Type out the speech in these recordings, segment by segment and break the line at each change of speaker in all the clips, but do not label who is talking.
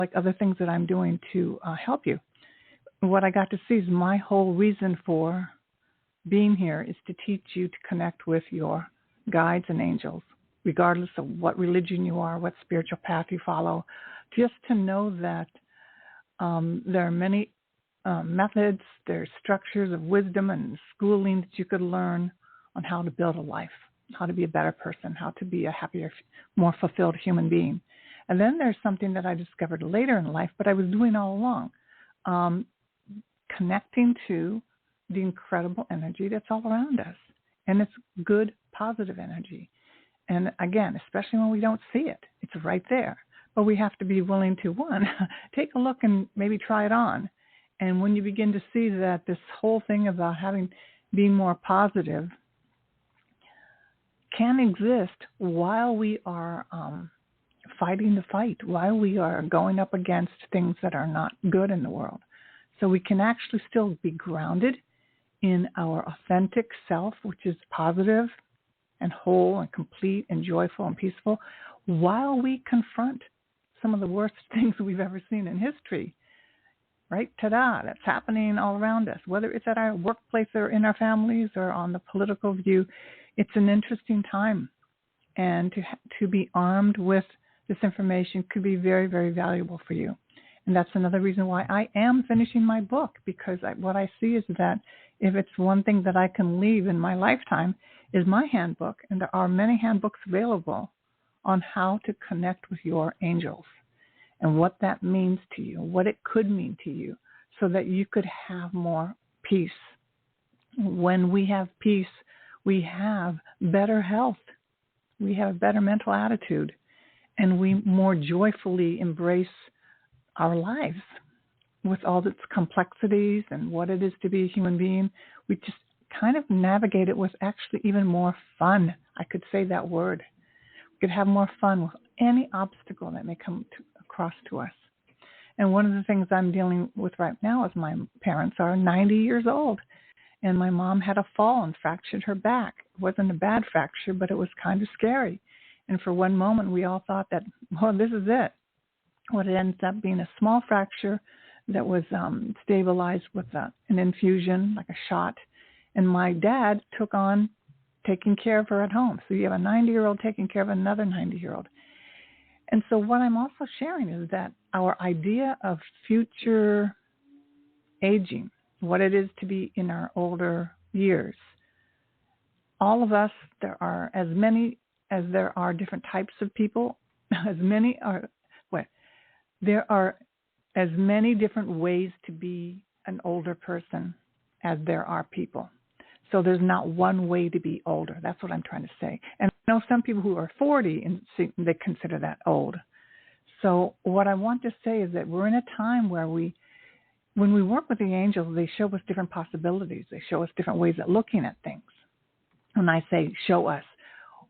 like other things that I'm doing to help you. What I got to see is my whole reason for being here is to teach you to connect with your guides and angels, regardless of what religion you are, what spiritual path you follow, just to know that there are many methods, there's structures of wisdom and schooling that you could learn on how to build a life, how to be a better person, how to be a happier, more fulfilled human being. And then there's something that I discovered later in life, but I was doing all along, connecting to the incredible energy that's all around us. And it's good, positive energy. And again, especially when we don't see it, it's right there. But we have to be willing to, one, take a look and maybe try it on. And when you begin to see that this whole thing about being more positive can exist while we are fighting the fight, while we are going up against things that are not good in the world. So we can actually still be grounded in our authentic self, which is positive and whole and complete and joyful and peaceful, while we confront some of the worst things we've ever seen in history. Right? Ta-da, that's happening all around us, whether it's at our workplace or in our families or on the political view. It's an interesting time. And to be armed with this information could be very, very valuable for you. And that's another reason why I am finishing my book, because what I see is that if it's one thing that I can leave in my lifetime is my handbook, and there are many handbooks available on how to connect with your angels and what that means to you, what it could mean to you, so that you could have more peace. When we have peace, we have better health, we have a better mental attitude, and we more joyfully embrace our lives with all its complexities and what it is to be a human being. We just kind of navigate it with actually even more fun. I could say that word. We could have more fun with any obstacle that may come across to us. And one of the things I'm dealing with right now is my parents are 90 years old, and my mom had a fall and fractured her back. It wasn't a bad fracture, but it was kind of scary. And for one moment, we all thought that, well, this is it. What it ends up being a small fracture that was stabilized with an infusion, like a shot. And my dad took on taking care of her at home. So you have a 90-year-old taking care of another 90-year-old. And so what I'm also sharing is that our idea of future aging, what it is to be in our older years, all of us, there are as many as there are different types of people, there are as many different ways to be an older person as there are people. So there's not one way to be older. That's what I'm trying to say. And I know some people who are 40 and they consider that old. So what I want to say is that we're in a time where when we work with the angels, they show us different possibilities. They show us different ways of looking at things. When I say show us,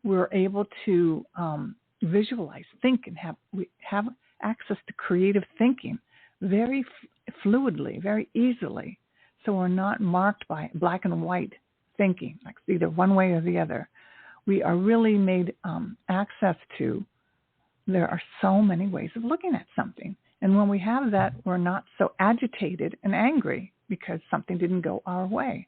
we're able to visualize, think, and we have access to creative thinking very fluidly, very easily. So we're not marked by black and white thinking, like either one way or the other. We are really made access to, there are so many ways of looking at something. And when we have that, we're not so agitated and angry because something didn't go our way.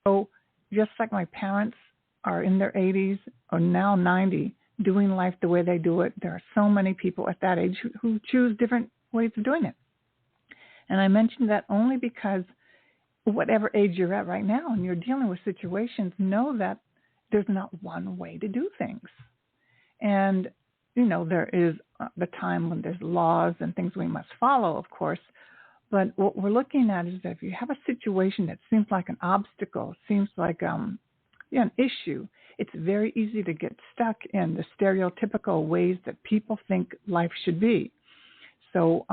So just like my parents are in their 80s or now 90, doing life the way they do it, there are so many people at that age who choose different ways of doing it. And I mentioned that only because whatever age you're at right now and you're dealing with situations, know that there's not one way to do things. And, there is the time when there's laws and things we must follow, of course. But what we're looking at is that if you have a situation that seems like an obstacle, seems like an issue, it's very easy to get stuck in the stereotypical ways that people think life should be. So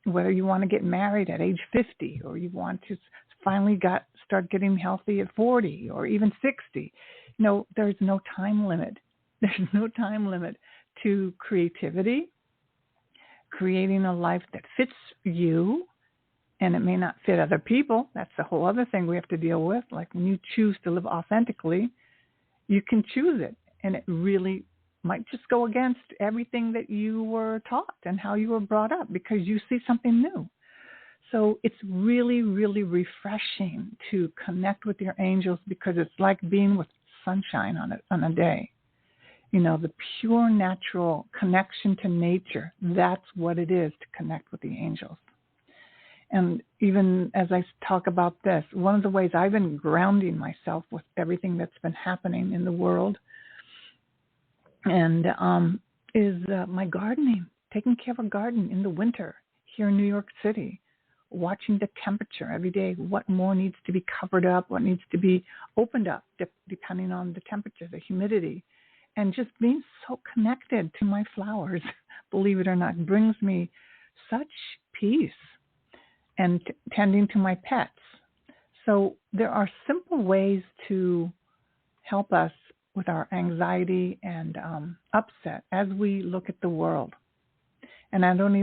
whether you want to get married at age 50 or you want to finally start getting healthy at 40 or even 60, there's no time limit. There's no time limit to creativity, creating a life that fits you, and it may not fit other people. That's a whole other thing we have to deal with. Like when you choose to live authentically, you can choose it, and it really might just go against everything that you were taught and how you were brought up because you see something new. So it's really, really refreshing to connect with your angels because it's like being with sunshine on a day. You know, the pure natural connection to nature, that's what it is to connect with the angels. And even as I talk about this, one of the ways I've been grounding myself with everything that's been happening in the world and is my gardening, taking care of a garden in the winter here in New York City, watching the temperature every day, what more needs to be covered up, what needs to be opened up, depending on the temperature, the humidity, and just being so connected to my flowers, believe it or not, brings me such peace, and tending to my pets. So there are simple ways to help us with our anxiety and upset as we look at the world. And I don't even